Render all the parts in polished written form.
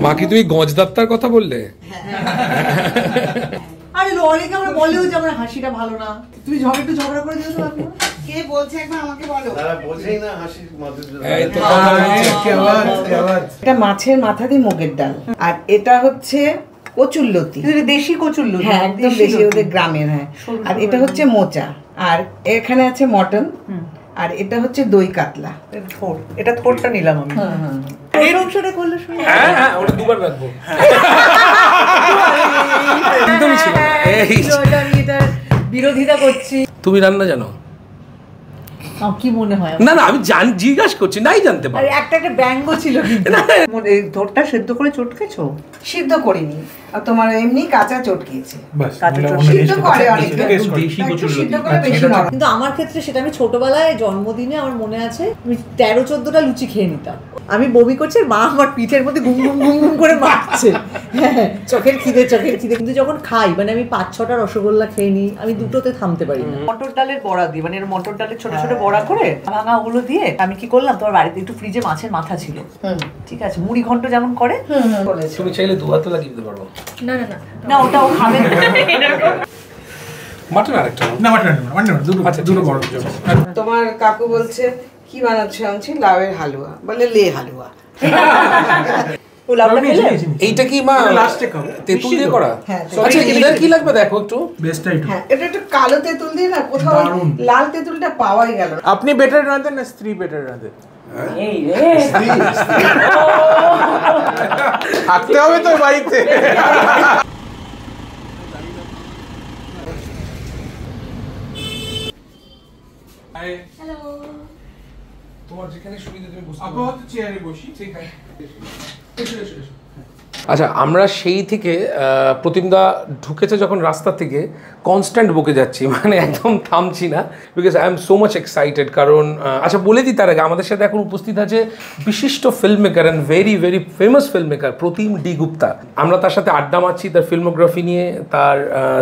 মা কি তুমি গজদাত্তার কথা বললে? আরে অনেকে আমরা বলেও যে আমার হাসিটা ভালো না, তুমি ঝগড়া করে দিও তো। আপনি কে বলছে একবার আমাকে বলো। তারা বোঝেই না হাসির মাধুর্য। এই তো কথা হচ্ছে। এটা মাছের মাথা দিয়ে মুগের ডাল, আর এটা হচ্ছে কচুরলতি, দেশি কচুরলতি। হ্যাঁ একদম দেশি, ওদের গ্রামের। হ্যাঁ, আর এটা হচ্ছে মোচা, আর এখানে আছে মটন, আর এটা হচ্ছে দই কাতলা। এটা থোড়টা নিলাম আমি। এই অংশটা করলে শুনি। হ্যাঁ হ্যাঁ, ওটা দুবার রাখবো। একদমই ছিল। আমি এটা বিরোধিতা করছি। তুমি রান্না জানো? কি মনে হয়? না না, আমি জিজ্ঞাসা করছি, নাই জানতে পারি। একটা ব্যঙ্গ ছিল কিন্তু। এই ধরটা সিদ্ধ করে চটকেছো? সিদ্ধ করিনি, আর তোমার এমনি কাঁচা চটকিয়েছে। সিদ্ধ করে অনেকে, সিদ্ধ করে বেশি নরম। কিন্তু আমার ক্ষেত্রে সেটা, আমি ছোটবেলায় জন্মদিনে আমার মনে আছে আমি 13-14টা লুচি খেয়ে নিতাম। আমি বমি করছি, মা আমার পিঠের মধ্যে ঘুম ঘুম ঘুম ঘুম করে মারছে। চোখের খিদে। কিন্তু যখন খাই, মানে আমি 5-6টা রসগোল্লা খেয়ে নিই, আমি দুটোতে থামতে পারি না। মটর ডালের বড়া দিই, মানে মটর ডালের ছোট ছোট বড়া করে ভাঙা ওগুলো দিয়ে আমি কি করলাম, তোমার বাড়িতে একটু ফ্রিজে মাছের মাথা ছিল, ঠিক আছে, মুড়ি ঘন্ট যেমন করে, তুমি চাইলে দু হাতে লাগিয়ে দিতে পারবো। না না না না, ওটা ও খাবে না। মাটন আরেকটা না, মাটন দুটো বড়। তোমার কাকু বলছে কি বানাচ্ছো? আমি লাউয়ের হালুয়া, বলে লে হালুয়া। এইটা কি মা লাস্টে খাবো? তেঁতুল দিয়ে করা? আচ্ছা, এটা কি লাগবে দেখো একটু। বেস্টটা একটু। হ্যাঁ, এটা একটু কালো তেঁতুল দিয়ে না, কোথাও লাল তেঁতুলটা পাওয়াই গেল না। আপনি বেটার রাঁধেন না স্ত্রী বেটার রাঁধে? এই রে, থাকতে হবে তো বাড়িতে। হ্যালো, তোমার যেখানে সুবিধা তুমি বসো। আপাতত চেয়ারে বসি, ঠিক আছে। আচ্ছা, আমরা সেই থেকে প্রতিমদা ঢুকেছে যখন রাস্তা থেকে কনস্ট্যান্ট বকে যাচ্ছি, মানে একদম থামছি না, because I am so much excited. কারণ আচ্ছা বলে দিই তার আগে, আমাদের সাথে এখন উপস্থিত আছে বিশিষ্ট film maker and very very famous film maker Pratim D Gupta. আমরা তার সাথে আড্ডা মারছি তার ফিল্মোগ্রাফি নিয়ে, তার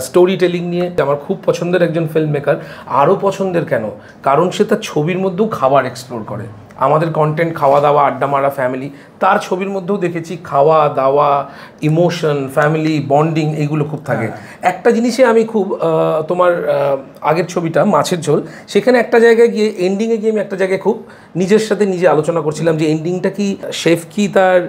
স্টোরি টেলিং নিয়ে। আমার খুব পছন্দের একজন ফিল্ম মেকার। আরও পছন্দের কেন? কারণ সে তার ছবির মধ্যেও খাবার এক্সপ্লোর করে। আমাদের কন্টেন্ট খাওয়া দাওয়া, আড্ডা মারা, ফ্যামিলি, তার ছবির মধ্যেও দেখেছি খাওয়া দাওয়া, ইমোশন, ফ্যামিলি বন্ডিং, এইগুলো খুব থাকে। একটা জিনিসে আমি খুব তোমার আগের ছবিটা মাছের ঝোল, সেখানে একটা জায়গায় গিয়ে এন্ডিংয়ে গিয়ে আমি একটা জায়গায় খুব নিজের সাথে নিজে আলোচনা করছিলাম যে এন্ডিংটা কি শেফ কি তার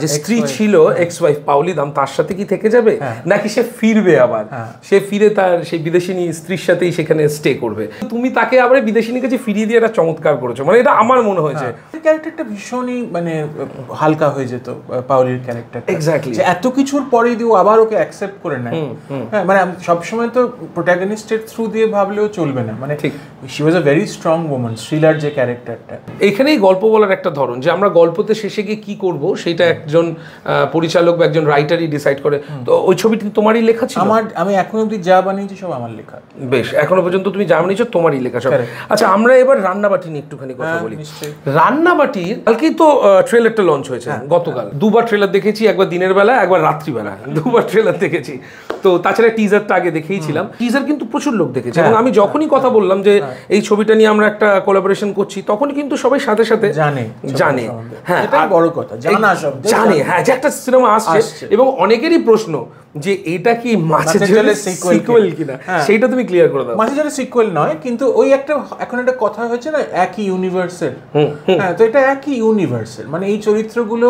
যে স্ত্রী ছিল এক্স ওয়াইফ পাওলি দাম, তার সাথে কি থেকে যাবে, নাকি সে ফিরবে আবার, সে ফিরে তার সেই বিদেশিনী স্ত্রীর সাথেই সেখানে স্টে করবে। তুমি তাকে আবার বিদেশিনীর কাছে ফিরিয়ে দিয়ে একটা চমৎকার করেছো, মানে এটা আমার মনে হয়েছে। ক্যারেক্টারটা ভীষণই মানে হালকা হয়ে যেত পাওলির ক্যারেক্টার। এক্স্যাক্টলি, এত কিছুর পরে দিও আবার ওকে অ্যাকসেপ্ট করে নেয়। হ্যাঁ, মানে সবসময় তো প্রোটাগনিস্টের থ্রু দিয়ে ভাবলেও চলবে না, মানে ঠিক she was a very strong woman. শ্রীলার যে ক্যারেক্টারটা, এইখানেই গল্প বলার একটা ধরন, যে আমরা গল্পতে শেষে গিয়ে কি করব সেটা একজন পরিচালক বা একজন রাইটারই ডিসাইড করে। তো ওই ছবিটি তোমারই লেখা ছিল? আমি এখন অবধি যা বানিয়েছি সব আমার লেখা। বেশ, এখনো পর্যন্ত তুমি যা বানিয়েছো তোমারই লেখা সব। আচ্ছা, আমরা এবার রান্নাবাটি নিয়ে একটুখানি কথা বলি। রান্নাবাটির কালকেই তো ট্রেলারটা লঞ্চ হয়েছে, গতকাল। দুবার ট্রেলার দেখেছি, একবার দিনের বেলা, একবার রাত্রিবেলা, দুবার ট্রেলার দেখেছি। তো তাছাড়া টিজারটা আগে দেখেইছিলাম। টিজার কিন্তু প্রচুর লোক দেখেছে, এবং আমি যখনই কথা বললাম যে এই ছবিটা নিয়ে আমরা একটা কোলাবোরেশন করছি, তখনই কিন্তু সবাই সাথে সাথে জানে। হ্যাঁ, এটা বড় কথা, জানে হ্যাঁ যে একটা সিনেমা আসছে। এবং অনেকেরই প্রশ্ন যে এটা কি মাছের ঝোলের সিকুয়েল কিনা, সেইটা তুমি ক্লিয়ার করে দাও। মাছের ঝোলের সিকুয়েল নয়, কিন্তু ওই একটা এখন একটা কথা হয়েছে না, একই ইউনিভার্সের। হ্যাঁ, তো এটা একই ইউনিভার্সের, মানে এই চরিত্রগুলো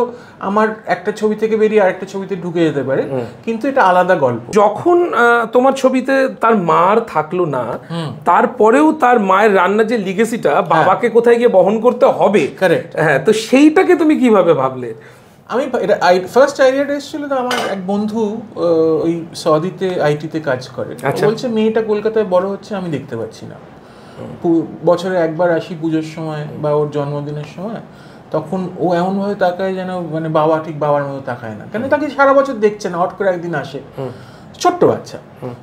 আমার একটা ছবি থেকে বেরিয়ে আরেকটা ছবিতে ঢুকে যেতে পারে, কিন্তু এটা আলাদা গল্প। যখন তোমার ছবিতে তার মার থাকলো না, তারপরেও তার মায়ের রান্নার যে লিগেসিটা বাবাকে কোথায় গিয়ে বহন করতে হবে, হ্যাঁ, তো সেইটাকে তুমি কিভাবে ভাবলে? আমি এটা ফার্স্ট আইডিয়াটা এসেছিল, তো আমার এক বন্ধু ওই সৌদিতে আইটিতে কাজ করে, বলছে মেয়েটা কলকাতায় বড় হচ্ছে, আমি দেখতে পাচ্ছি না। বছরে একবার আসি পুজোর সময় বা ওর জন্মদিনের সময়, তখন ও এমনভাবে তাকায় যেন মানে বাবা ঠিক বাবার মতো তাকায় না, কেন তাকে সারা বছর দেখছে না, হট করে একদিন আসে, ছোট্ট বাচ্চা।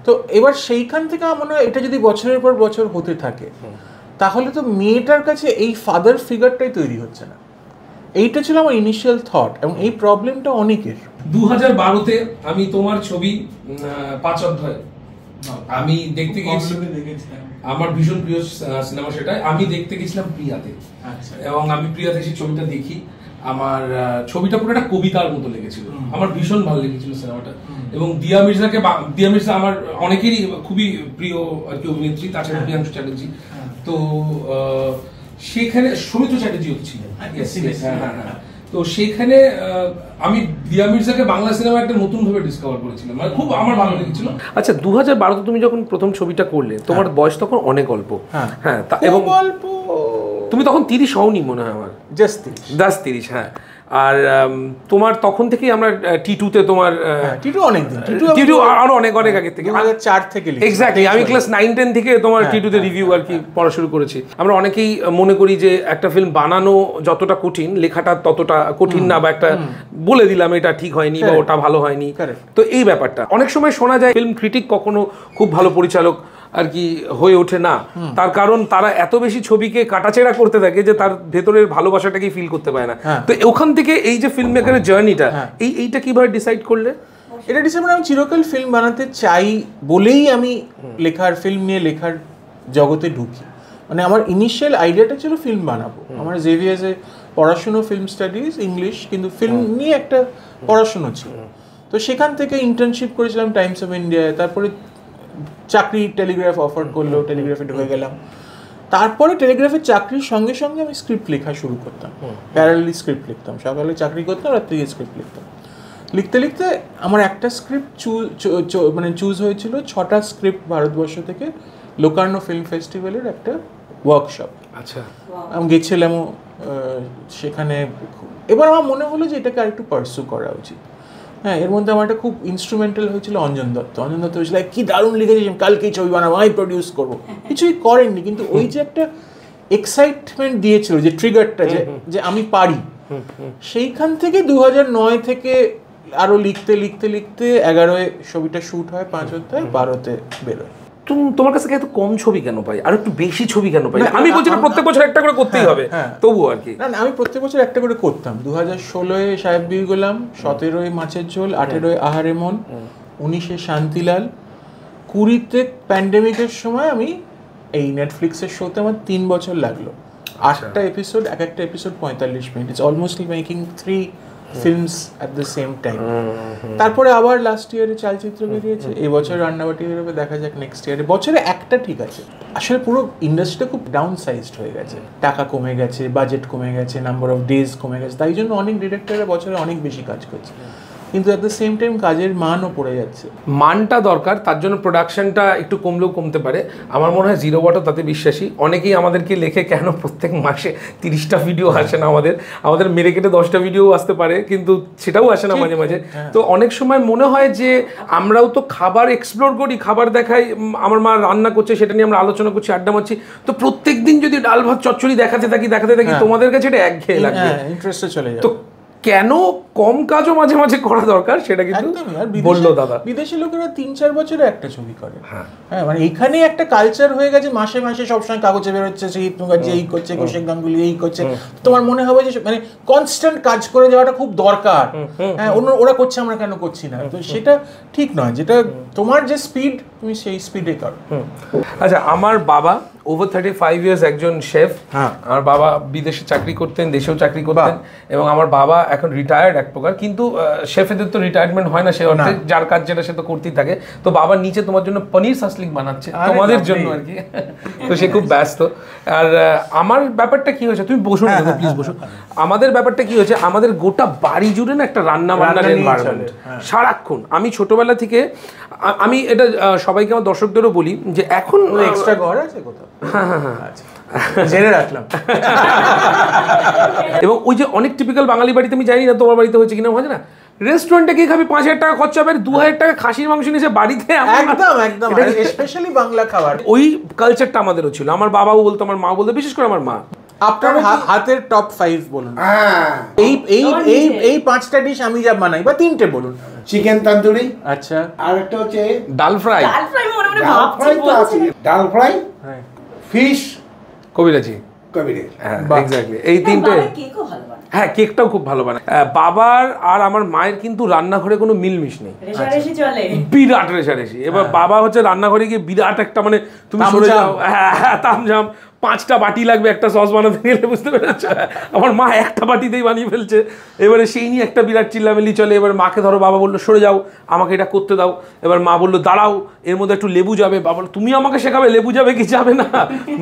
তো এবার সেইখান থেকে আমার মনে হয় এটা যদি বছরের পর বছর হতে থাকে, তাহলে তো মেয়েটার কাছে এই ফাদার ফিগারটাই তৈরি হচ্ছে না। এইটা ছিল আমার ইনিশিয়াল থট, এবং এই প্রবলেমটা অনেকের। 2012-তে আমি তোমার ছবি 5 অধ্যায় আমি দেখতে গিয়েছি, আমার ভীষণ প্রিয় সিনেমা সেটা। আমি দেখতে গেছিলাম প্রিয়াতে, এবং আমি প্রিয়াতে সেই ছবিটা দেখি। আমার ছবিটা পুরো একটা কবিতার মতো লেগেছিল, আমার ভীষণ ভালো লেগেছিল সিনেমাটা। এবং দিয়া মির্জা আমার অনেকেরই খুবই প্রিয় আর কি অভিনেত্রী, তাছাড়া প্রিয়াংশু চ্যাটার্জি, তো সেখানে সৌমিত্র চ্যাটার্জিও ছিল। তো সেখানে আমি দিয়া মির্জাকে বাংলা সিনেমা একটা নতুন ভাবে ডিসকভার করেছিলাম, মানে খুব আমার ভালো লেগেছিল। আচ্ছা 2012 তুমি যখন প্রথম ছবিটা করলে, তোমার বয়স তখন অনেক অল্প। হ্যাঁ, এবং অল্প, তুমি তখন 30 হওনি মনে হয় আমার, জাস্ট 30। হ্যাঁ, আর তোমার তখন থেকেই আমরা টি2তে তোমার টি2 অনেক দিন, টি2 আরো অনেক আগে থেকে, 2004 থেকে এক্স্যাক্টলি। আমি ক্লাস 9-10 থেকে তোমার টি2তে রিভিউ আর কি পড়া শুরু করেছি। আমরা অনেকেই মনে করি যে একটা ফিল্ম বানানো যতটা কঠিন, লেখাটা ততটা কঠিন না, বা একটা বলে দিলাম এটা ঠিক হয়নি বা ওটা ভালো হয়নি। তো এই ব্যাপারটা অনেক সময় শোনা যায় ফিল্ম ক্রিটিক কখনো খুব ভালো পরিচালক আর কি হয়ে ওঠে না, তার কারণ তারা এত বেশি ছবিকে কাটাছেড়া করতে থাকে যে তার ভেতরের ভালোবাসাটাকে ফিল করতে পারে না। তো ওখান থেকে এই যে ফিল্ম মেকারের জার্নিটা, এইটা কিভাবে ডিসাইড করলে? এটা ডিসেম্বর আমি চিরকাল ফিল্ম বানাতে চাই বলেই আমি ফিল্ম নিয়ে লেখার জগতে ঢুকি। মানে আমার ইনিশিয়াল আইডিয়াটা ছিল ফিল্ম বানাবো। আমার জেভিয়ার্সে পড়াশুনো ফিল্ম স্টাডিজ ইংলিশ, কিন্তু ফিল্ম নিয়ে একটা পড়াশুনো ছিল। তো সেখান থেকে ইন্টার্নশিপ করেছিলাম টাইমস অফ ইন্ডিয়ায়, তারপরে চাকরি টেলিগ্রাফ অফার করলো, টেলিগ্রাফে ঢুকে গেলাম। তারপরে টেলিগ্রাফের চাকরির সঙ্গে সঙ্গে আমি স্ক্রিপ্ট লেখা শুরু করতাম, প্যারালালি স্ক্রিপ্ট লিখতাম, সকালে চাকরি করতাম, রাত্রে স্ক্রিপ্ট লিখতাম। লিখতে লিখতে আমার একটা স্ক্রিপ্ট চুজ হয়েছিল, 6টা স্ক্রিপ্ট ভারতবর্ষ থেকে লোকার্নো ফিল্ম ফেস্টিভ্যালের একটা ওয়ার্কশপ। আচ্ছা, আমি গেছিলাম সেখানে। এবার আমার মনে হলো যে এটাকে আরেকটু পার্সু করা উচিত। হ্যাঁ, এর মধ্যে আমার একটা খুব ইনস্ট্রুমেন্টাল হয়েছিল অঞ্জন দত্ত বলছিল কি দারুণ লিখেছি, কালকেই ছবি বানাবো, আমি প্রডিউস করবো। কিছুই করেননি, কিন্তু ওই যে একটা এক্সাইটমেন্ট দিয়েছিল, যে ট্রিগারটা, যে আমি পারি, সেইখান থেকে 2009 থেকে আরো লিখতে লিখতে লিখতে 11-এ ছবিটা শুট হয়, 5 অধ্যায়, 12-তে বেরোয়। তোমার কাছে এত কম ছবি কেন পাই, আর একটু বেশি ছবি কেন পাই? আমি বলছি না প্রত্যেক বছর একটা করে করতেই হবে, তবু আর কি। না, আমি প্রত্যেক বছর একটা করে করতাম। 2016-এ সাহেব বীর গোলাম, 17-এ মাছের ঝোল, 18-এ আহারে মন, 19-এ শান্তিলাল, 20-তে প্যান্ডেমিকের সময় আমি এই নেটফ্লিক্সের শোতে আমার 3 বছর লাগলো। 8টা এপিসোড, এক একটা episode 45 minute. It's almost making 3 films at the same time. তারপরে আবার লাস্ট ইয়ারে চালচিত্র বেরিয়েছে, এই বছর রান্নাবাটি বেরোবে, দেখা যাক নেক্সট ইয়ারে। বছরে একটা ঠিক আছে। আসলে পুরো ইন্ডাস্ট্রিটা খুব ডাউন সাইজড হয়ে গেছে, টাকা কমে গেছে, বাজেট কমে গেছে, নাম্বার অফ ডেজ কমে গেছে, তাই জন্য অনেক ডিরেক্টররা বছরে অনেক বেশি কাজ করছে, কিন্তু অ্যাট দ্য সেম টাইম কাজের মানও পড়ে যাচ্ছে। মানটা দরকার, তার জন্য প্রোডাকশনটা একটু কমলেও কমতে পারে। আমার মনে হয় জিরো ওয়াটও তাতে বিশ্বাসী। অনেকেই আমাদেরকে লেখে কেন প্রত্যেক মাসে 30টা ভিডিও আসে না, আমাদের মেরে কেটে 10টা ভিডিও আসতে পারে, কিন্তু সেটাও আসে না মাঝে মাঝে। তো অনেক সময় মনে হয় যে আমরাও তো খাবার এক্সপ্লোর করি, খাবার দেখাই, আমার মা রান্না করছে সেটা নিয়ে আমরা আলোচনা করছি, আড্ডা মারছি। তো প্রত্যেক দিন যদি ডাল ভাত চচ্চড়ি দেখাতে থাকি তোমাদের কাছে এটা একঘেয়ে লাগবে, ইন্টারেস্টে চলে যাবে। তো কেন কম কাজও মাঝে মাঝে করা দরকার সেটা কিন্তু বললো দাদা। বিদেশি লোকেরা 3-4 বছরে একটা ছবি করে। হ্যাঁ, মানে এখানে একটা কালচার হয়ে গেছে, মাসে মাসে সবসময় কাগজে বেরোচ্ছে, শহীদ মুখার্জি এই করছে, কৌশিক গাঙ্গুলি এই করছে। তোমার মনে হবে যে মানে কনস্ট্যান্ট কাজ করে যাওয়াটা খুব দরকার। হ্যাঁ, ওরা করছে, আমরা কেন করছি না? তো সেটা ঠিক নয়। যেটা তোমার যে স্পিড, তুমি সেই স্পিডে করো। আচ্ছা, আমার বাবা ওভার 35 ইয়ার্স একজন শেফ। আমার বাবা বিদেশে চাকরি করতেন, দেশেও চাকরি করতেন, এবং আমার বাবা এখন রিটায়ার্ড এক প্রকার। কিন্তু শেফেদের তো রিটায়ারমেন্ট হয় না সে অর্থে, যার কাজ যেটা সে তো করতেই থাকে। তো বাবা নিচে তোমার জন্য পনির সাসলিক বানাচ্ছে, তোমাদের জন্য আর কি। তো সে খুব ব্যস্ত। আর আমার ব্যাপারটা কি হয়েছে, তুমি বসো না প্লিজ বসো। আমাদের ব্যাপারটা কি হয়েছে, আমাদের গোটা বাড়ি জুড়ে না একটা রান্নার এনভায়রনমেন্ট সারাক্ষণ। আমি ছোটবেলা থেকে, আমি এটা সবাইকে আমার দর্শকদেরও বলি যে এখন এক্সট্রা ঘর আছে কোথাও? হ্যাঁ, জেনে রাখলাম। এবং ওই যে অনেক টিপিক্যাল বাঙালি বাড়িতে, আমি জানি না তোমার বাড়িতে হয়েছে কিনা, হয় না, রেস্টুরেন্টে গিয়ে খাবি, 5,000 টাকা খরচা হবে, 2,000 টাকা খাসির মাংস নিয়ে বাড়িতে, একদম স্পেশালি বাংলা খাবার। ওই কালচারটা আমাদেরও ছিল। আমার বাবাও বলতো, আমার মা বলতো, বিশেষ করে আমার মা। আপনার হাতের টপ 5 বলুন। এই 5টা ডিশ আমি যা বানাই, বা 3টে বলুন। চিকেন তন্দুরি, আচ্ছা, আর একটা হচ্ছে ডাল ফ্রাই, ডাল ফ্রাই, ফিশ, কবিরাজি, হ্যাঁ এক্স্যাক্টলি, এই 3টে। হ্যাঁ, কেকটাও খুব ভালো বানায়। বাবার আর আমার মায়ের কিন্তু রান্নাঘরে কোনো মিলমিশ নেই, বিরাট রেশারেশি। এবার বাবা হচ্ছে রান্নাঘরে গিয়ে বিরাট একটা, মানে তুমি সরে যাও, হ্যাঁ তামঝাম, 5টা বাটি লাগবে একটা সস বানাতে গেলে, বুঝতে পেরেছ? আমার মা একটা বাটিতেই বানিয়ে ফেলছে। এবারে সেই নিয়ে একটা বিরাট চিল্লামিল্লি চলে। এবার মাকে ধরো, বাবা বললো সরে যাও, আমাকে এটা করতে দাও। এবার মা বললো দাঁড়াও, এর মধ্যে একটু লেবু যাবে। বাবা বললো তুমি আমাকে শেখাবে লেবু যাবে কি যাবে না?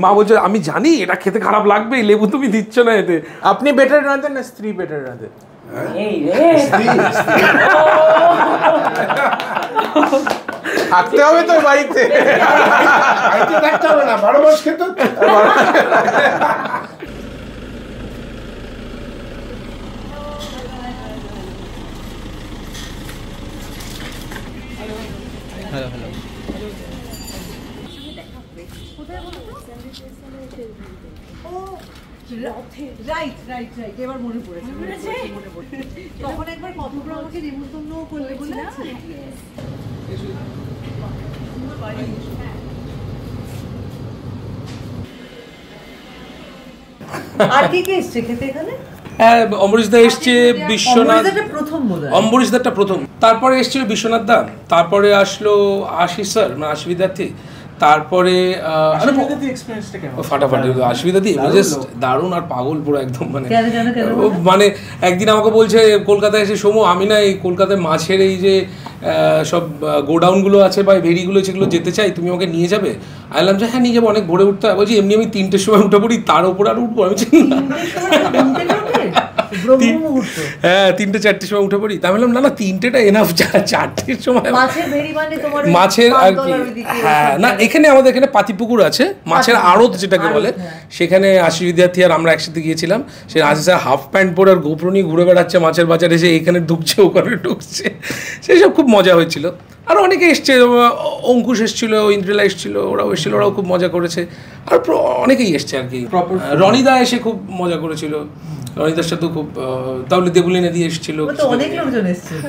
মা বলছে আমি জানি এটা খেতে খারাপ লাগবে, লেবু তুমি দিচ্ছ না এতে। আপনি বেটার রাঁধেন না স্ত্রী বেটার রাঁধেন? থাকতে হবে তো বাড়িতে, থাকতে হবে না, 12 মাস খেতে হচ্ছে। রাইট রাইট রাইট, এবার মনে পড়েছে। তখন একবার কতগুলো আমাকে নিমন্ত্রণ করলে বলে আর কি কি এসছে খেতে এখানে? হ্যাঁ, অম্বরীশ দা এসছে, বিশ্বনাথ প্রথম বোধহয়, অম্বরীশ দাটা প্রথম, তারপরে এসেছিল বিশ্বনাথ দা, তারপরে আসলো আশিস স্যার মানে আশিস বিদ্যার্থী, তারপরে ফাটাফাটি আশিবিদাদি জাস্ট দারুণ আর পাগল পুরো একদম। মানে একদিন আমাকে বলছে কলকাতায় এসে সোমো আমি না এই কলকাতায় মাছের এই যে সব গোডাউনগুলো আছে বা ভেড়িগুলো সেগুলো যেতে চাই, তুমি আমাকে নিয়ে যাবে? আইলাম যে হ্যাঁ নিয়ে যাবো, অনেক ভোরে উঠতে হয়। বলছি এমনি আমি 3টের সময় উঠে পড়ি, তার উপর আর উঠবো আমি? হ্যাঁ 3টে-4টের সময় উঠে পড়ি। তা বললাম না না 3টেটা এনাফ, 4টের সময় মাছের আর কি। হ্যাঁ না এখানে আমাদের এখানে পাতিপুকুর আছে, মাছের আড়ত যেটাকে বলে, সেখানে আশিস বিদ্যার্থী আর আমরা একসাথে গিয়েছিলাম। সে আশিস হাফ প্যান্ট পরে আর গোপ্রো নিয়ে ঘুরে বেড়াচ্ছে মাছের বাজারে, এসে এখানে ঢুকছে ওখানে ঢুকছে, সেই সব খুব মজা হয়েছিল। আর অনেকে এসছে, অঙ্কুশ এসেছিল, ইন্দ্রিলা এসেছিল, ওরাও এসেছিল, ওরাও খুব মজা করেছে। আর অনেকেই এসছে আর কি। রনিদা এসে খুব মজা করেছিল, রনিদার সাথেও খুব, তাহলে দেবুলিনে দিয়ে এসেছিল,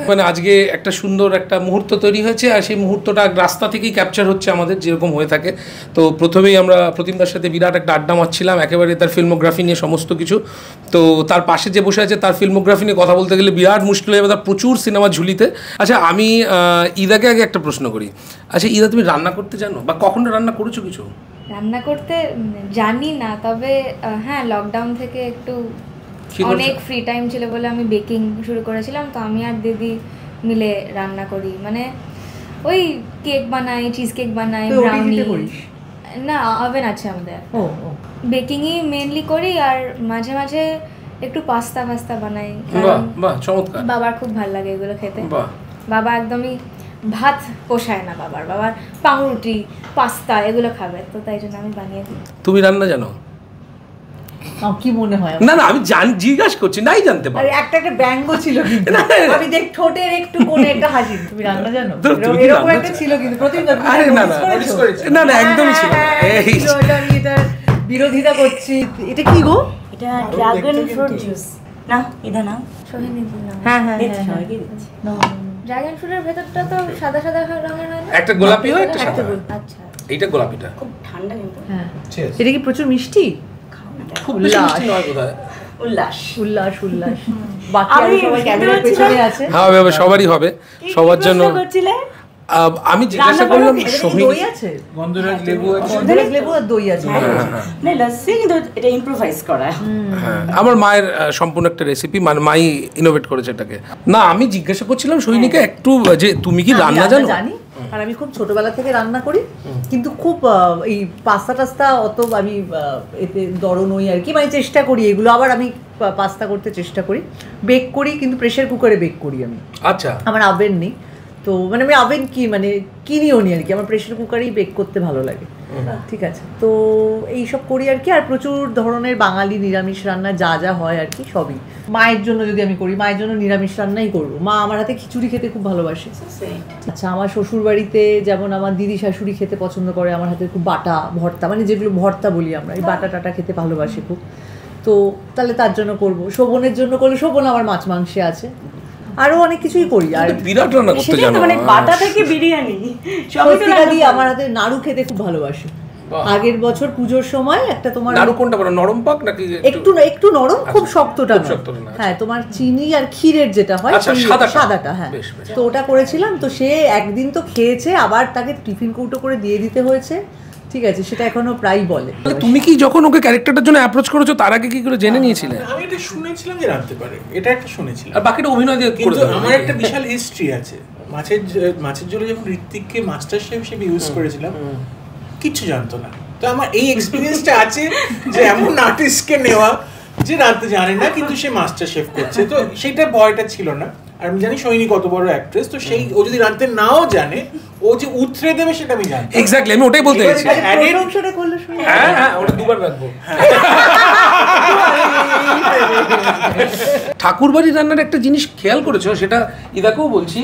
মানে আজকে একটা সুন্দর একটা মুহূর্ত তৈরি হয়েছে। আর সেই মুহূর্তটা রাস্তা থেকেই ক্যাপচার হচ্ছে আমাদের, যেরকম হয়ে থাকে। তো প্রথমেই আমরা প্রতিমদার সাথে বিরাট একটা আড্ডা মারছিলাম, একেবারে তার ফিল্মোগ্রাফি নিয়ে সমস্ত কিছু। তো তার পাশে যে বসে আছে তার ফিল্মোগ্রাফি নিয়ে কথা বলতে গেলে বিরাট মুশকিল হয়ে যাবে, তার প্রচুর সিনেমা ঝুলিতে। আচ্ছা আমি ইদাকে আগে একটা প্রশ্ন করি, আচ্ছা ইদা তুমি রান্না করতে জানো বা কখনো রান্না করেছো কিছু? রান্না করতে জানি না, তবে হ্যাঁ লকডাউন থেকে একটু অনেক ফ্রি টাইম ছিল বলে আমি বেকিং শুরু করেছিলাম। তো আমি আর দিদি মিলে রান্না করি, মানে ওই কেক বানাই, চিজ কেক বানাই, ব্রাউনি। না ওভেন আছে আমাদের, বেকিংই মেনলি করি। আর মাঝে মাঝে একটু পাস্তা বানাই, বাবার খুব ভালো লাগে এগুলো খেতে। বাবা একদমই ভাত পোষায় না বাবার পাউরুটি পাস্তা এগুলো খাবে, তো তাই জন্য আমি বানিয়ে দিই। তুমি রান্না জানো? কি মনে হয়? না না আমি জিজ্ঞাসা করছি, নাই জানতে পারি। একটা ব্যঙ্গ ছিল কিন্তু, আমি দেখ ঠোঁটের একটু কোণে একটা হাসি। তুমি রান্না জানো? এরকম একটা ছিল কিন্তু প্রতিদিন। আরে না না না না একদমই ছিল না, এই আমি এটা বিরোধিতা করছি। এটা কি গো? এটা ড্রাগন ফ্রুট জুস না? এটা না সোহিনী দিলাম। হ্যাঁ হ্যাঁ সবাইকে দিচ্ছি। ড্রাগন ফ্রুটের ভেতরটা তো সাদা সাদা রঙের হয় না? একটা গোলাপি হয় একটা সাদা। আচ্ছা এইটা গোলাপিটা খুব ঠান্ডা কিন্তু। হ্যাঁ এটা কি প্রচুর মিষ্টি? খুব বেশি মিষ্টি নয় বোধহয়। উল্লাস উল্লাস উল্লাস। বাকি আর সবাই ক্যামেরার পেছনে আছে। হ্যাঁ হবে, সবারই হবে, সবার জন্য। আমি জিজ্ঞাসা করলাম দই আছে, গন্ধরাজ লেবু আছে, গন্ধরাজ লেবু আর দই আছে। না লাসি কিন্তু এটা ইম্প্রোভাইজ করা। হ্যাঁ আমার মায়ের সম্পূর্ণ একটা রেসিপি, মানে মাই ইনোভেট করেছে এটাকে। না আমি জিজ্ঞাসা করছিলাম সোহিনীকে একটু যে তুমি কি রান্না জানো? জানি, আর আমি খুব ছোটবেলা থেকে রান্না করি, কিন্তু খুব এই পাস্তা টাস্তা অত আমি এতে দড় নই আর কি, মানে চেষ্টা করি এগুলো। আবার আমি পাস্তা করতে চেষ্টা করি, বেক করি, কিন্তু প্রেসার কুকারে বেক করি আমি। আচ্ছা আমার ওভেন নেই, তো মানে আমি ওভেন কিনিও নি আর কি, আমার প্রেসার কুকারেই বেক করতে ভালো লাগে। ঠিক আছে, তো এইসব করি আর কি। আর প্রচুর ধরনের বাঙালি নিরামিষ রান্না যা যা হয় আর কি সবই। মায়ের জন্য যদি আমি করি, মায়ের জন্য নিরামিষ রান্নাই করবো। মা আমার হাতে খিচুড়ি খেতে খুব ভালোবাসে। আচ্ছা আমার শ্বশুর বাড়িতে যেমন আমার দিদি শাশুড়ি খেতে পছন্দ করে আমার হাতে খুব বাটা ভর্তা, মানে যেগুলো ভর্তা বলি আমরা, এই বাটা টাটা খেতে ভালোবাসে খুব। তো তাহলে তার জন্য করবো। শোভনের জন্য করলে, শোভন আমার মাছ মাংসে আছে, আরো অনেক কিছুই করি। আর বিরাট রান্না করতে জানো, মানে বাটা থেকে বিরিয়ানি সবই তো দিয়ে আমার হাতে নাড়ু খেতে খুব ভালোবাসে। আগের বছর পুজোর সময় একটা তোমার নাড়ু কোনটা বলো, নরম পাক নাকি একটু নরম, খুব শক্তটা না? হ্যাঁ তোমার চিনি আর ক্ষীরের যেটা হয় সাদাটা, হ্যাঁ তো ওটা করেছিলাম। তো সে একদিন তো খেয়েছে, আবার তাকে টিফিন কৌটো করে দিয়ে দিতে হয়েছে। ঠিক আছে, সেটা এখনো প্রায় বলে। তুমি কি যখন ওকে ক্যারেক্টারটার জন্য অ্যাপ্রোচ করেছো তার আগে কি করে জেনে নিয়েছিলে? আমি এটা শুনেছিলাম যে রাখতে পারে, এটা একটা শুনেছিলাম, আর বাকিটা অভিনয় দিয়ে করে কিন্তু আমার একটা বিশাল হিস্ট্রি আছে। মাছের ঝোলে যখন ঋত্বিককে মাস্টার শেফ হিসেবে ইউজ করেছিলাম, কিচ্ছু জানতো না। তো আমার এই এক্সপিরিয়েন্সটা আছে যে এমন আর্টিস্টকে নেওয়া যে রাতে জানে না কিন্তু সে মাস্টার শেফ করছে, তো সেইটা ভয়টা ছিল না। আর আমি জানি সৈনী কত বড় অ্যাক্ট্রেস, তো সেই ও যদি রাতে নাও জানে, ও যে উতরে দেবে সেটা আমি জানি। এক্স্যাক্টলি, আমি ওটাই বলতে চাইছি। প্রশংসাটা করলে শুনে হ্যাঁ, ওটা দুবার রাখবো। ঠাকুরবাড়ির রান্নার একটা জিনিস খেয়াল করেছো, সেটা ইদাকেও বলছি,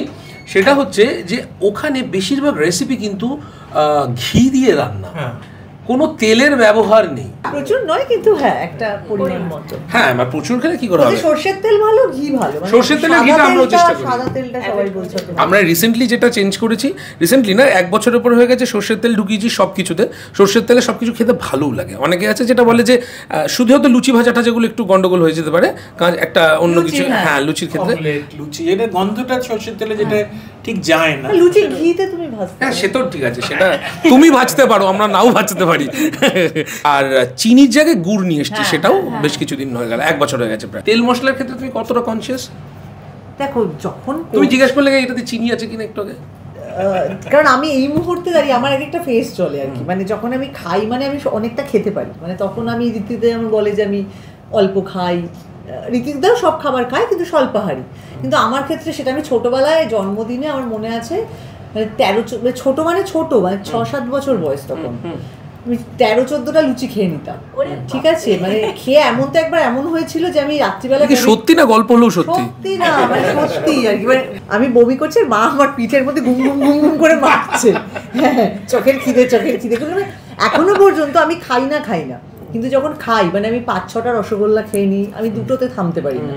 সেটা হচ্ছে যে ওখানে বেশিরভাগ রেসিপি কিন্তু ঘি দিয়ে রান্না, কোনো তেলের ব্যবহার নেই। প্রচুর নয় কিন্তু হ্যাঁ একটা পরিমাণ মতো। হ্যাঁ, মানে প্রচুর খেলে কি করা হবে? সরষের তেল ভালো, ঘি ভালো। সরষের তেলের ঘিটা আমরাও চেষ্টা করি। সাদা তেলটা সবাই বলছে। আমরা রিসেন্টলি যেটা চেঞ্জ করেছি, রিসেন্টলি না 1 বছরের উপর হয়ে গেছে, সরষের তেল ঢুকিয়েছি সব কিছুতে। সরষের তেলে সব কিছু খেতে ভালোও লাগে। অনেকে আছে যেটা বলে যে শুধু হয়তো লুচি ভাজাটা যেগুলো একটু গন্ডগোল হয়ে যেতে পারে, কারণ একটা অন্য কিছু, হ্যাঁ লুচির ক্ষেত্রে লুচি এটা গন্ধটা সরষের তেলে যেটা ঠিক যায় না। লুচি ঘিতে তুমি ভাজতে, হ্যাঁ সে তো ঠিক আছে, সেটা তুমি ভাজতে পারো, আমরা নাও ভাজতে পারি। আর চিনির জায়গায় গুড় নিয়ে এসেছি, সেটাও বেশ কিছুদিন হয়ে গেল, 1 বছর হয়ে গেছে প্রায়। তেল মশলার ক্ষেত্রে তুমি কতটা কনসিয়াস? দেখো যখন তুমি জিজ্ঞেস করলে এটাতে চিনি আছে কিনা একটু আগে, কারণ আমি এই মুহূর্তে দাঁড়িয়ে আমার একটা ফেস চলে আর কি, মানে যখন আমি খাই মানে আমি অনেকটা খেতে পারি, মানে তখন আমি ঋতিকদা যেমন বলে যে আমি অল্প খাই, ঋতিকদাও সব খাবার খায় কিন্তু স্বল্পাহারী। কিন্তু আমার ক্ষেত্রে সেটা আমি ছোটবেলায় জন্মদিনে আমার মনে আছে, মানে 13 ছোট মানে 6-7 বছর বয়স, তখন আমি 13-14টা লুচি খেয়ে নিতাম, ঠিক আছে? মানে খেয়ে এমন তো একবার এমন হয়েছিল যে আমি রাত্রিবেলা, সত্যি না গল্প হলেও সত্যি না মানে সত্যি আর কি, মানে আমি বমি করছি, মা আমার পিঠের মধ্যে ঘুম ঘুম ঘুম ঘুম করে মারছে, হ্যাঁ চোখের খিদে করে। এখনো পর্যন্ত আমি খাই না, কিন্তু যখন খাই মানে আমি 5-6টা রসগোল্লা খেয়ে নিই, আমি দুটোতে থামতে পারি না।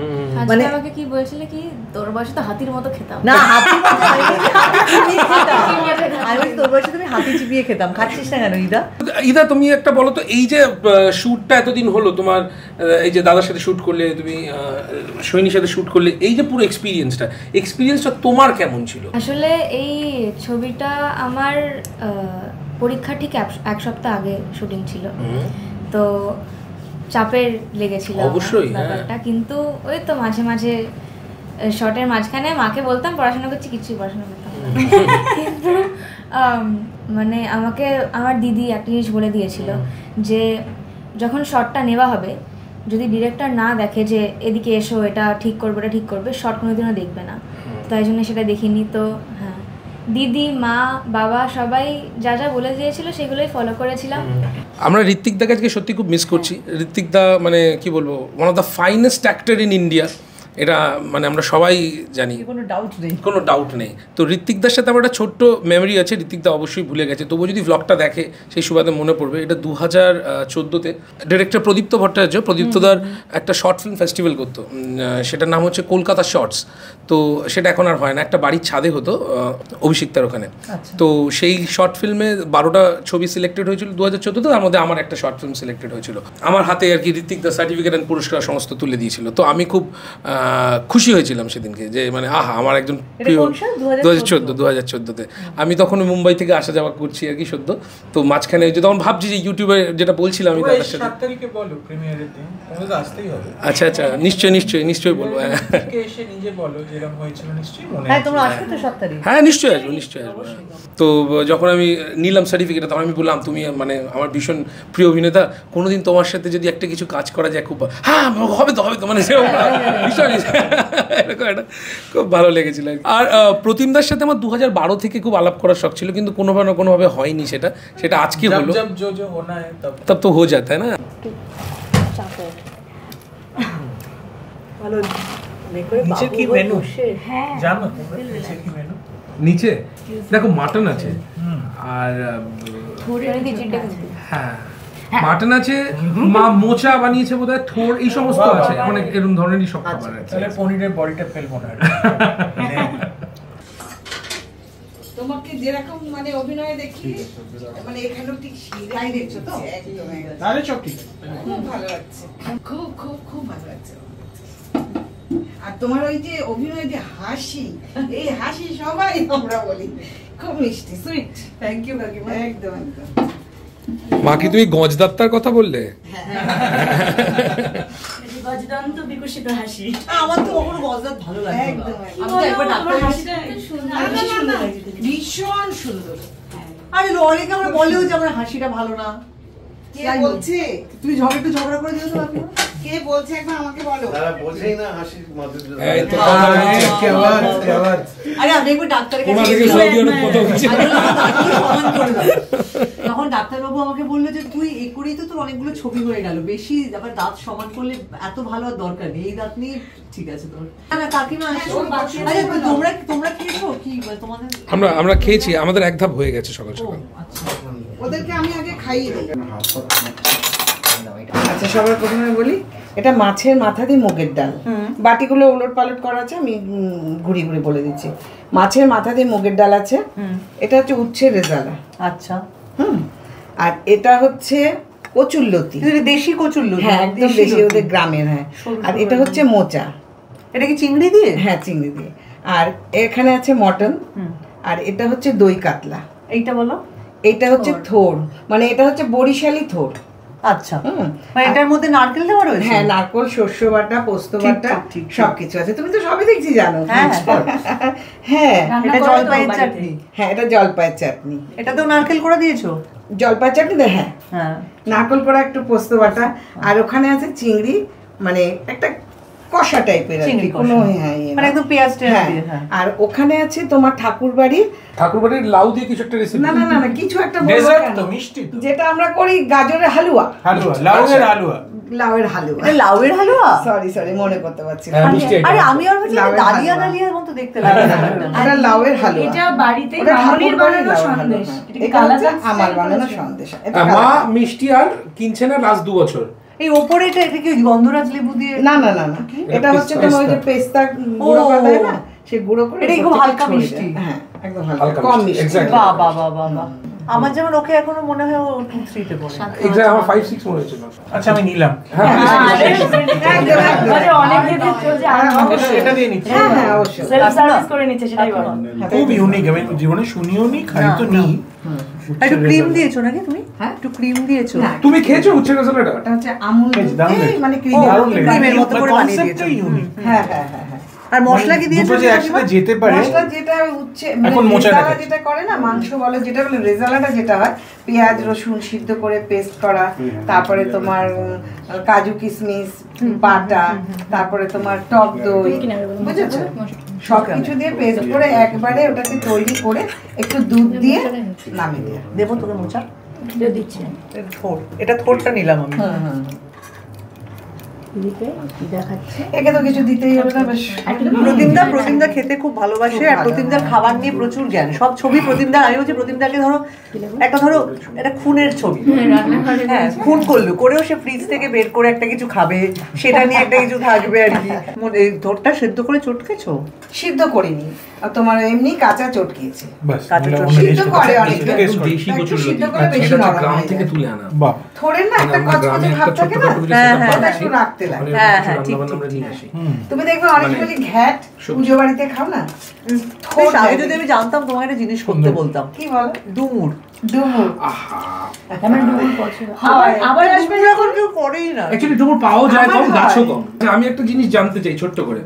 মানে আমাকে কি বলেছিলে কি তোর বয়সে তো হাতির মতো খেতাম না, হাতির মতো আমি তোর বয়সে তুমি হাতি চিবিয়ে খেতাম, খাচ্ছিস না কেন ইদা? তুমি একটা বলো তো, এই যে শ্যুটটা এতদিন হলো তোমার, এই যে দাদার সাথে শ্যুট করলে, তুমি সৈনীর সাথে শ্যুট করলে, এই যে পুরো এক্সপিরিয়েন্সটা তোমার কেমন ছিল? আসলে এই ছবিটা আমার পরীক্ষা ঠিক 1 সপ্তাহ আগে শুটিং ছিল, তো চাপের লেগেছিল অবশ্যই ব্যাপারটা, কিন্তু ওই তো মাঝে মাঝে শর্টের মাঝখানে মাকে বলতাম পড়াশোনা করছি, কিছুই পড়াশোনা করতাম না। কিন্তু মানে আমাকে আমার দিদি একটা জিনিস বলে দিয়েছিল যে যখন শর্টটা নেওয়া হবে, যদি ডিরেক্টর না দেখে যে এদিকে এসো, এটা ঠিক করবে, শর্ট কোনোদিনও দেখবে না। তাই জন্য সেটা দেখিনি। তো হ্যাঁ, দিদি, মা, বাবা সবাই যা যা বলে দিয়েছিল সেগুলোই ফলো করেছিলাম। আমরা ঋত্বিকদাকে আজকে সত্যি খুব মিস করছি। ঋত্বিকদা মানে কি বলবো, one of the finest actor in India, এটা মানে আমরা সবাই জানি, কোনো ডাউট নেই। তো ঋত্বিকদার সাথে আমার একটা ছোট্ট মেমোরি আছে, ঋত্বিকদা অবশ্যই ভুলে গেছে, তবুও যদি ভ্লগটা দেখে সেই সুবাদে মনে পড়বে। এটা 2014-তে ডিরেক্টর প্রদীপ্ত ভট্টাচার্য, প্রদীপ্তদার একটা শর্ট ফিল্ম ফেস্টিভ্যাল করতো, সেটার নাম হচ্ছে কলকাতা শর্টস। তো সেটা এখন আর হয় না, একটা বাড়ির ছাদে হতো অভিষিক্তার ওখানে। তো সেই শর্ট ফিল্মে 12টা ছবি সিলেক্টেড হয়েছিল 2014-তে, তার মধ্যে আমার একটা শর্ট ফিল্ম সিলেক্টেড হয়েছিল। আমার হাতে আর কি ঋত্বিকদা সার্টিফিকেট অ্যান্ড পুরস্কার সমস্ত তুলে দিয়েছিল। তো আমি খুব খুশি হয়েছিলাম সেদিনকে, যে মানে আমার একজন প্রিয়, 2014-তে আমি তখন মুম্বাই থেকে আসা যাওয়া করছি আর কি সদ্য। তো মাঝখানে যে তখন ভাবছি যে ইউটিউবে যেটা বলছিলাম আমি তাদের সাথে, আচ্ছা নিশ্চয়ই বলবো। হ্যাঁ নিশ্চয়ই আসবো। তো যখন আমি নিলাম সার্টিফিকেট, তখন আমি বললাম তুমি মানে আমার ভীষণ প্রিয় অভিনেতা, কোনোদিন তোমার সাথে যদি একটা কিছু কাজ করা যায় খুব, হ্যাঁ হবে তো মানে ভীষণ এরকম একটা খুব ভালো লেগেছিল। আর প্রতিমদার সাথে আমার 2012 থেকে খুব আলাপ করার শখ ছিল, কিন্তু কোনোভাবে হয়নি সেটা আজকে হলো। তব তো হো যাতা হ্যায় না। নিচে দেখো মাটন আছে, আর হ্যাঁ মাটন আছে, মা মোচা বানিয়েছে বোধহয়, থোর, এই সমস্ত আছে, অনেক এরকম ধরনেরই সব খাবার আছে। তাহলে পনিরের বডিটা ফেলবো না। তোমাকে যেরকম মানে অভিনয় দেখি, মানে এখানেও ঠিক সেটাই দেখছো তো, একদম তাহলে সব ঠিক, খুব ভালো লাগছে, খুব ভালো লাগছে। আর তোমার ওই যে অভিনয় যে হাসি, এই হাসি সবাই আমরা বলি খুব মিষ্টি, সুইট। থ্যাংক ইউ কাকিমা। একদম মা কি তুমি গজদাত্তার কথা বললে? গজদন্ত বিকশিত হাসি। আমার তো কখনো গজদাত ভালো লাগে না। আমি তো একবার ডাক্তারের হাসিটা ভীষণ সুন্দর। আরে অনেকে আমরা বলেও যে আমার হাসিটা ভালো না। কে বলছে? তুমি একটু ঝগড়া করে দিও তো আপনি। কে বলছে একবার আমাকে বলো। তারা বোঝেই না হাসির মধ্যে। এই তো কি আওয়াজ কি আওয়াজ। আরে আপনি একবার ডাক্তারের কাছে তখন ডাক্তারবাবু আমাকে বললো যে তুই এই করেই তো তোর অনেকগুলো ছবি হয়ে গেল, বেশি আবার দাঁত সমান করলে এত ভালো আর দরকার নেই, এই দাঁত নিয়ে ঠিক আছে তোর। না কাকিমা তোমরা খেয়েছো কি তোমাদের? আমরা খেয়েছি, আমাদের এক ধাপ হয়ে গেছে সকাল সকাল। ওদেরকে আমি আগে খাইয়ে দিই। আচ্ছা সবার প্রথমে বলি, এটা মাছের মাথা দিয়ে মুগের ডাল। বাটিগুলো ওলট পালট করা আছে, আমি ঘুরি ঘুরি বলে দিচ্ছি। মাছের মাথা দিয়ে মুগের ডাল আছে, এটা হচ্ছে উচ্ছের রেজালা। আচ্ছা আর এটা হচ্ছে কচুরলতি, দেশি কচুরলতি। হ্যাঁ একদম দেশি, ওদের গ্রামের। হ্যাঁ আর এটা হচ্ছে মোচা। এটা কি চিংড়ি দিয়ে? হ্যাঁ চিংড়ি দিয়ে। আর এখানে আছে মটন, আর এটা হচ্ছে দই কাতলা। এইটা বলো। এটা হচ্ছে থোর, মানে এটা হচ্ছে বরিশালি থোর। আচ্ছা মানে এটার মধ্যে নারকেল দেওয়া রয়েছে? হ্যাঁ নারকেল, শস্য বাটা, পোস্ত বাটা সবকিছু আছে। তুমি তো সবই দেখছি জানো। হ্যাঁ এটা জলপাইয়ের চাটনি। হ্যাঁ এটা জলপাইয়ের চাটনি। এটাতেও নারকেল করে দিয়েছো? জলপাইয়ের চাটনি দে। হ্যাঁ নারকেল করা, একটু পোস্ত বাটা, আর ওখানে আছে চিংড়ি, মানে একটা কষা টাইপের আর কি, কোনো মানে একদম পেঁয়াজ দিয়ে। আর ওখানে আছে তোমার ঠাকুরবাড়ির লাউ দিয়ে কিছু একটা রেসিপি। না না না কিছু একটা ডেজার্ট তো, মিষ্টি তো, যেটা আমরা করি গাজরের হালুয়া। লাউয়ের হালুয়া। এটা লাউয়ের হালুয়া? সরি মনে করতে পারছি না। আরে আমি আর ভাবছি ডালিয়ার মতো দেখতে লাগে। এটা লাউয়ের হালুয়া। এটা বাড়িতে মামনির বানানো সন্দেশ। এটা আমার বানানো সন্দেশ। মা মিষ্টি আর কিনছে না লাস্ট 2 বছর। এই ওপরে এটা কি গন্ধরাজ লেবু দিয়ে? না না না না, এটা হচ্ছে তোমার ওই যে পেস্তা গুঁড়ো করা হয় না, সেই গুঁড়ো করে। এটা খুব হালকা মিষ্টি। হ্যাঁ একদম হালকা কম মিষ্টি। বাহ বাহ বাহ বাহ। আমার যেমন ওকে এখনো মনে হয় ও 2-3 তে পড়ে। এক্স্যাক্ট আমার 5-6 মনে হয়েছিল। আচ্ছা আমি নিলাম। হ্যাঁ মানে অনেক ভেবে চলছে আর এটা দিয়ে নিচ্ছি। হ্যাঁ অবশ্যই সেলফ সার্ভিস করে নিচ্ছে, সেটাই বলো। খুব ইউনিক, আমি জীবনে শুনিও নি, খাই তো নি। একটু ক্রিম দিয়েছো নাকি তুমি? হ্যাঁ একটু ক্রিম দিয়েছো। তুমি খেয়েছো উচ্ছের রেজালাটা? এটা হচ্ছে আমুল মানে ক্রিমের মতো করে বানিয়ে দিয়েছো। হ্যাঁ হ্যাঁ হ্যাঁ। আর মশলা কি দিয়েছো? দুটো যে একসাথে যেতে পারে। মশলা যেটা উচ্ছে মানে রেজালা যেটা করে না, মাংস বলে যেটা বলে রেজালাটা, যেটা হয় পেঁয়াজ রসুন সিদ্ধ করে পেস্ট করা, তারপরে তোমার কাজু কিশমিশ বাটা, তারপরে তোমার টক দই, বুঝেছো, সবকিছু দিয়ে পেস্ট করে একবারে ওটাকে তৈরি করে একটু দুধ দিয়ে নামিয়ে দিয়ে দেবো। তোকে মোচা দিচ্ছি। এটা থোরটা নিলাম আমি। একে তো কিছু দিতেই হবে না। বেশ প্রতিমদা খেতে খুব ভালোবাসে, আর প্রতিমদার খাবার নিয়ে প্রচুর জ্ঞান। সব ছবি প্রতিমদার। আমি বলছি প্রতিমদাকে ধরো একটা খুনের ছবি, হ্যাঁ খুন করেও সে ফ্রিজ থেকে বের করে একটা কিছু খাবে, সেটা নিয়ে একটা কিছু থাকবে আর কি। এই ধরটা সেদ্ধ করে চটকেছো? সিদ্ধ করিনি, তোমার এমনি কাঁচা চটকিয়েছে। সিদ্ধ করে অনেকে, সিদ্ধ করে বেশি নরম গ্রাম থেকে তুলে আনা। বাহ, থোড়ের না একটা কচকচে ভাব থাকে না, ওটা একটু রাখতে লাগে। হ্যাঁ হ্যাঁ ঠিক ঠিক। তুমি দেখবে অনেকে বলে ঘ্যাট পুজো বাড়িতে খাও না, আগে যদি আমি জানতাম তোমাকে একটা জিনিস করতে বলতাম। কি বলো? ডুমুর। ডুমুর আমার ডুমুর পছন্দ। আবার আসবে যখন কেউ করেই না। অ্যাকচুয়ালি ডুমুর পাওয়া যায় কম, গাছও কম। আমি একটা জিনিস জানতে চাই ছোট্ট করে,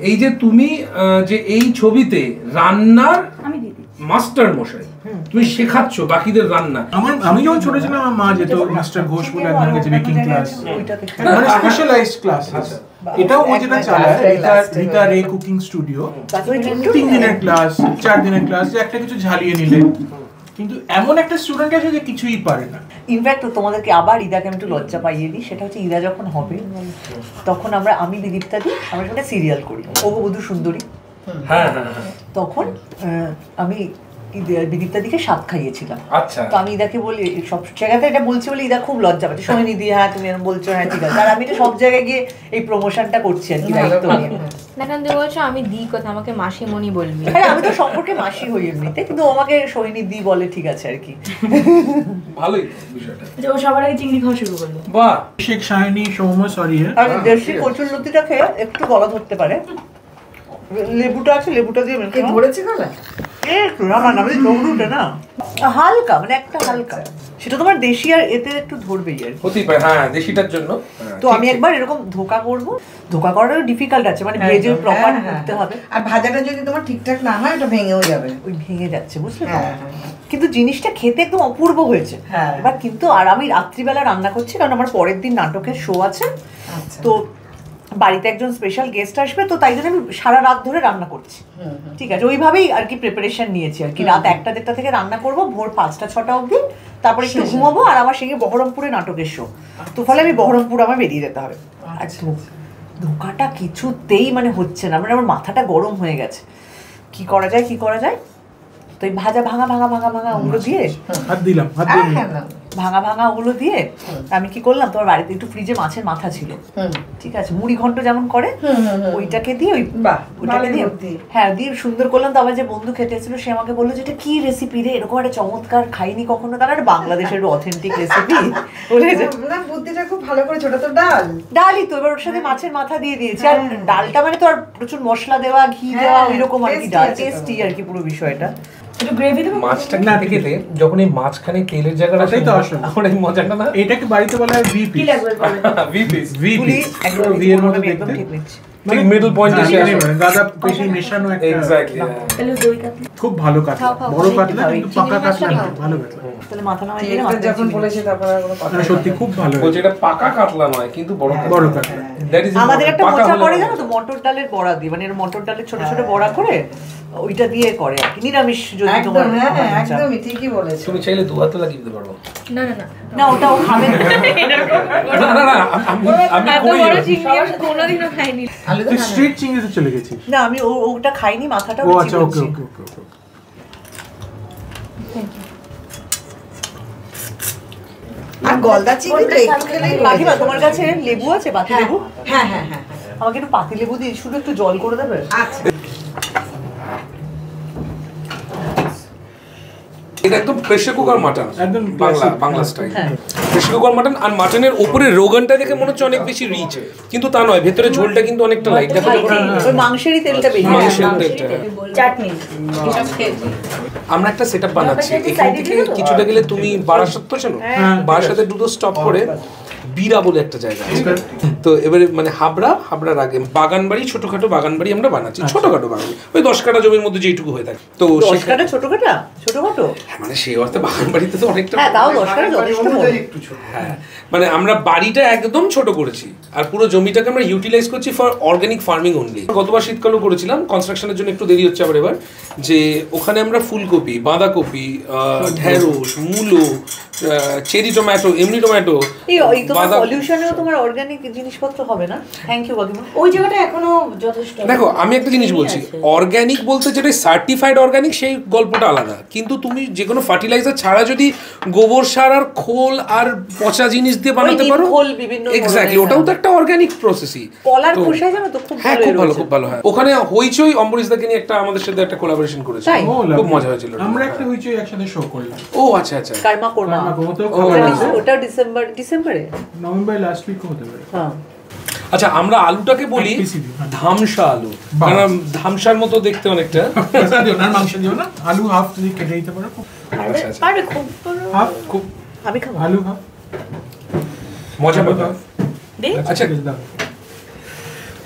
এই যে তুমি যে এই ছবিতে রান্নার মাস্টার মশাই, তুমি শেখাচ্ছ বাকিদের রান্না। আমি যখন ছোট ছিলাম আমার মা যেত মাস্টার ঘোষ বলে একজন গেছে বেকিং ক্লাস, মানে স্পেশালাইজড ক্লাস। এটাও ও যেটা চালায়, এটা রিতা রে কুকিং স্টুডিও, 3 দিনের ক্লাস 4 দিনের ক্লাস, যে একটা কিছু ঝালিয়ে নিলে। কিন্তু এমন একটা স্টুডেন্ট আছে যে কিছুই পারে না। ইনফ্যাক্ট তোমাদেরকে আবার ইদাকে আমি একটু লজ্জা পাইয়ে দিই, সেটা হচ্ছে ইদা যখন হবে তখন আমি বিদীপ্তা দিই, আমরা একটা সিরিয়াল করি অববধূ সুন্দরী। হ্যাঁ তখন আমি বিদীপ্তা দিকে স্বাদ খাইয়েছিলাম। আচ্ছা, তো আমি ইদাকে বলি, সব জায়গাতে এটা বলছি বলে ইদা খুব লজ্জা পাচ্ছে। সোহিনী দি হ্যাঁ তুমি এরকম বলছো, হ্যাঁ ঠিক আছে। আর আমি তো সব জায়গায় গিয়ে এই প্রমোশনটা করছি আর কি, দায়িত্ব নিয়ে। দেখেন তুমি বলছো আমি দি কথা, আমাকে মাসিমণি বলবি। আরে আমি তো সম্পর্কে মাসি হই এমনিতে, কিন্তু আমাকে সোহিনী দি বলে, ঠিক আছে আর কি। ভালোই বিষয়টা। যে ও সবার আগে চিংড়ি খাওয়া শুরু করলো। বাহ, শেখ শাহিনী সৌম্য সরি। আর দেশি কচুরলতিটা খেয়ে একটু গলা ধরতে পারে। লেবুটা আছে, লেবুটা দিয়ে ধরেছে গলা। একটু না না হালকা, মানে একটা হালকা, সেটা তোমার দেশি আর এতে একটু ধরবেই আর হতেই পারে। হ্যাঁ, দেশিটার জন্য। তো আমি একবার এরকম ধোকা করব, ধোকা করাটা ডিফিকাল্ট আছে, মানে ভেজে প্রপার করতে হবে, আর ভাজাটা যদি তোমার ঠিকঠাক না হয় ওটা ভেঙেও যাবে, ওই ভেঙে যাচ্ছে, বুঝলে তো? কিন্তু জিনিসটা খেতে একদম অপূর্ব হয়েছে। এবার কিন্তু আর আমি রাত্রিবেলা রান্না করছি, কারণ আমার পরের দিন নাটকের শো আছে, তো বাড়িতে একজন স্পেশাল গেস্ট আসবে, তো তাই জন্য আমি সারা রাত ধরে রান্না করছি। ঠিক আছে, ওইভাবেই আর কি প্রিপারেশন নিয়েছি আর কি। রাত 1টা-1:30 থেকে রান্না করব, ভোর 5টা-6টা অবধি, তারপরে একটু ঘুমাবো, আর আমার সঙ্গে বহরমপুরে নাটকের শো, তো ফলে আমি বহরমপুর আমার বেরিয়ে যেতে হবে। আর ধোকাটা কিছুতেই মানে হচ্ছে না, মানে আমার মাথাটা গরম হয়ে গেছে, কি করা যায়। তো এই ভাজা ভাঙা ওগুলো দিয়ে ভাঙা ওগুলো দিয়ে আমি কি করলাম, তোমার বাড়িতে একটু ফ্রিজে মাছের মাথা ছিল, ঠিক আছে, মুড়ি ঘন্ট যেমন করে ওইটাকে দিয়ে দিয়ে সুন্দর করলাম। তো আমার যে বন্ধু খেতে এসেছিল সে আমাকে বললো যে এটা কি রেসিপি রে, এরকম একটা চমৎকার খাইনি কখনো, তার একটা বাংলাদেশের অথেন্টিক রেসিপি বলে না, বুদ্ধিটা খুব ভালো করেছে। ওটা তো ডালই তো, এবার ওর সাথে মাছের মাথা দিয়ে দিয়েছি, আর ডালটা মানে তো আর প্রচুর মশলা দেওয়া, ঘি দেওয়া, ওইরকম আর কি, ডাল টেস্টি আর কি পুরো বিষয়টা। একটু গ্রেভি দেবো মাছটা খেতে যখন এই মাছখানে তেলের জায়গাটাই তো আসলে আমার এই মজাটা না, এটাকে বাড়িতে বলা হয় ভি পিস। ভি একদম ভি এর মতো দেখতে ঠিক নিচ্ছে, ঠিক মিডল পয়েন্টে এসে মানে দাদা পেশি মেশানো একটা। এক্স্যাক্টলি। তাহলে দই কাতলা খুব ভালো কাতলা, বড় কাতলা, কিন্তু পাকা কাতলা না, ভালো কাতলা। তাহলে মাথা নামাই দিলে মাথা যখন বলেছে তারপর কোনো কথা, সত্যি খুব ভালো। বলছে এটা পাকা কাতলা নয়, কিন্তু বড় কাতলা। দ্যাট ইজ আমাদের একটা মজা করে জানো তো, মটর ডালের বড়া দিয়ে, মানে মটর ডালের ছোট ছোট বড়া করে ওইটা দিয়ে করে আর কি, নিরামিষ যদি তোমার। একদমই ঠিকই বলেছো, তুমি চাইলে দু হাতে লাগিয়ে দিতে পারো। না ওটা ও খাবে না, আমি কোনোদিনও খাইনি। তুই স্ট্রিট চিংড়িতে চলে গেছিস? না আমি ওটা খাইনি, মাথাটা ও আচ্ছা, ওকে। আর গলদা চিংড়ি তো একটু খেলেই কাকিমা, তোমার কাছে লেবু আছে, পাতি লেবু? হ্যাঁ, আমাকে একটু পাতি লেবু দিয়ে শুধু একটু জল করে দেবে। আচ্ছা, এটা একদম প্রেসার কুকার মাটন, একদম Bangla style pressure cooker mutton. আর মাটনের উপরে রোগানটা দেখে মনে হচ্ছে অনেক বেশি রিচ, কিন্তু তা নয়, ভেতরে ঝোলটা কিন্তু অনেকটা লাইট। দেখো ওই মাংসেরই তেলটা বেশি, চাটনি। আমরা একটা সেটআপ বানাচ্ছি, এখান থেকে কিছুটা গেলে তুমি বারাসাত তো চেনো, বারাসাতে দুটো স্টপ করে বীরা বলে একটা জায়গা আছে, তো এবারে মানে হাবড়ার আগে বাগানবাড়ি, ছোটখাটো বাগানবাড়ি আমরা বানাচ্ছি, ছোটখাটো বাগান, ওই 10 কাঠা জমির মধ্যে যেটুকু হয়ে থাকে। তো 10 কাঠা ছোটখাটো মানে সেই অর্থে বাগানবাড়িতে তো অনেকটা, হ্যাঁ তাও 10 কাঠা যথেষ্ট বড়। হ্যাঁ, মানে আমরা বাড়িটা একদম ছোট করেছি, আর পুরো জমিটাকে আমরা ইউটিলাইজ করছি ফর অর্গানিক ফার্মিং অনলি। গতবার শীতকালও করেছিলাম, কনস্ট্রাকশনের জন্য একটু দেরি হচ্ছে আবার এবার, যে ওখানে আমরা ফুলকপি, বাঁধাকপি, ঢেঁড়স, মূলো, চেরি টমেটো, এমনি টমেটো, পলিউশনেও তোমার অর্গানিক জিনিসপত্র হবে না। থ্যাংক ইউ কাকিমা। ওই জায়গাটা এখনো যথেষ্ট। দেখো আমি একটা জিনিস বলছি, অর্গানিক বলতে যেটা সার্টিফাইড অর্গানিক সেই গল্পটা আলাদা, কিন্তু তুমি যে কোনো ফার্টিলাইজার ছাড়া যদি গোবর সার আর খোল আর পচা জিনিস দিয়ে বানাতে পারো, এক্স্যাক্টলি, ওটাও তো একটা অর্গানিক প্রসেসই। কলার খোসা জানো তো, খুব ভালো হয়। ওখানে হইচই অম্বরীশদাকে নিয়ে একটা আমাদের সাথে একটা কোলাবোরেশন করেছে, খুব মজা হয়েছিল। আমরা একটা হইচই একসাথে শো করলাম। ও আচ্ছা, কর্মা ওটা ডিসেম্বরে নভেম্বর লাস্ট উইক হতে পারে। হ্যাঁ, আচ্ছা, আমরা আলুটাকে বলি ধামসা আলু, কারণ ধামসার মতো দেখতে অনেকটা। মাংস দিও না, আলু হাফ যদি কেটে দিতে পারো, পারবে খুব আমি খাবো আলু হাফ, মজা পাবে। আচ্ছা,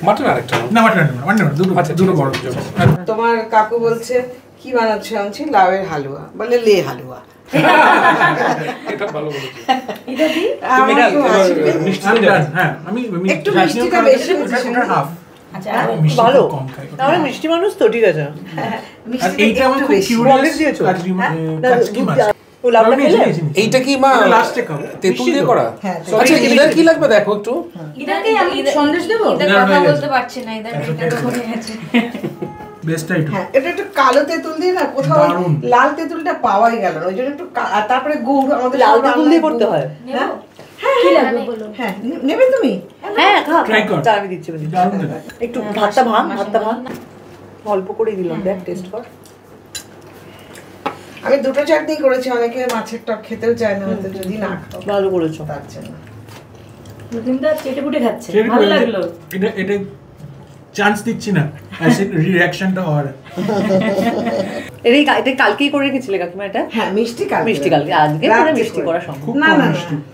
মাটন আরেকটা না, মাটন দুটো বড়। তোমার কাকু বলছে কি বানাচ্ছো? আমি বলছি লাউয়ের হালুয়া, বলে লে হালুয়া। এটা ভালো বলেছো। এটা দি তুমি আমি একটু মিষ্টিটা বেশি বুঝছি হাফ। আচ্ছা, ভালো, তাহলে মিষ্টি মানুষ তো, ঠিক আছে। এইটা আমার খুব কিউরিয়াস দিয়েছো কাজকি মাছ। এইটা কি মা লাস্টে খাবো, তেঁতুল দিয়ে করা? আচ্ছা, এটা কি লাগবে দেখো একটু। এটাকে আমি সন্দেশ দেব, এটা কথা বলতে পারছি না, এটা হয়ে গেছে। বেস্টটা একটু, হ্যাঁ, এটা একটু কালো তেঁতুল দিয়ে না, কোথাও লাল তেঁতুলটা পাওয়াই গেল না, ওই জন্য একটু, আর তারপরে গুড়, আমাদের লাল তেঁতুল দিয়ে করতে হয়। হ্যাঁ, কি লাগবে বলো? হ্যাঁ নেবে তুমি? হ্যাঁ খাও, আমি দিচ্ছি। একটু ভাতটা ভাঙ, অল্প করেই দিলাম, দেখ টেস্ট কর। আমি দুটো চাটনি করেছি, অনেকে মাছের টক খেতেও চায় না, হয়তো যদি না খাও। ভালো করেছো, তার জন্য। নতুনটা চেটে পুটে খাচ্ছে, ভালো লাগলো। এটা চান্স দিচ্ছি না। অ্যাসিড রিঅ্যাকশনটা হওয়ার। এটা কালকেই করে রেখেছিলে কাকিমা এটা? হ্যাঁ, মিষ্টি কালকে আজকে করে মিষ্টি করা সম্ভব না না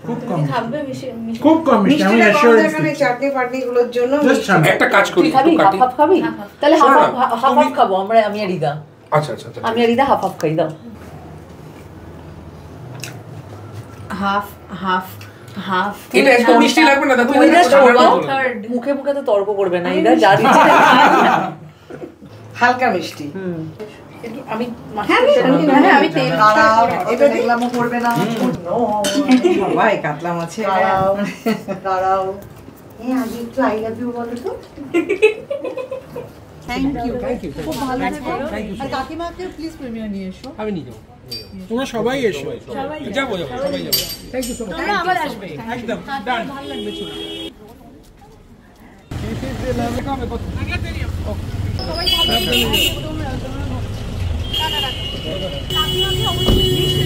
খুব কম খাবে খুব কম মিষ্টি। আমি অ্যাসিওরেন্স চাটনি পাটনি গুলোর জন্য একটা কাজ করি, খাবি হাফ খাবি? তাহলে হাফ খাবো আমরা, আমি আর ইদা। আচ্ছা আচ্ছা আচ্ছা, আমি আর ইদা হাফ খাই, দাও হাফ। এটা একদম মিষ্টি লাগবে না, দেখো মুখে মুখে তো তর্ক করবে না ইদা, যা দিচ্ছে হালকা মিষ্টি। আমি তেল এটা দেখলাম করবে না। ভাই কাতলা মাছে দাঁড়াও, আগে একটু আই লাভ ইউ বলো তো। থ্যাংক ইউ খুব ভালো থেকো। আর কাকিমাকে প্লিজ প্রিমিয়ার নিয়ে এসো। আমি নিয়ে যাবো, তোমরা সবাই এসো। যাবো সবাই যাবো। Thank you so much. তোমরা আবার আসবে, একদম ডান। ভালো লাগবে চলো। সবাই ভালো থাকো। তোমরা কাকিমাকে অবশ্যই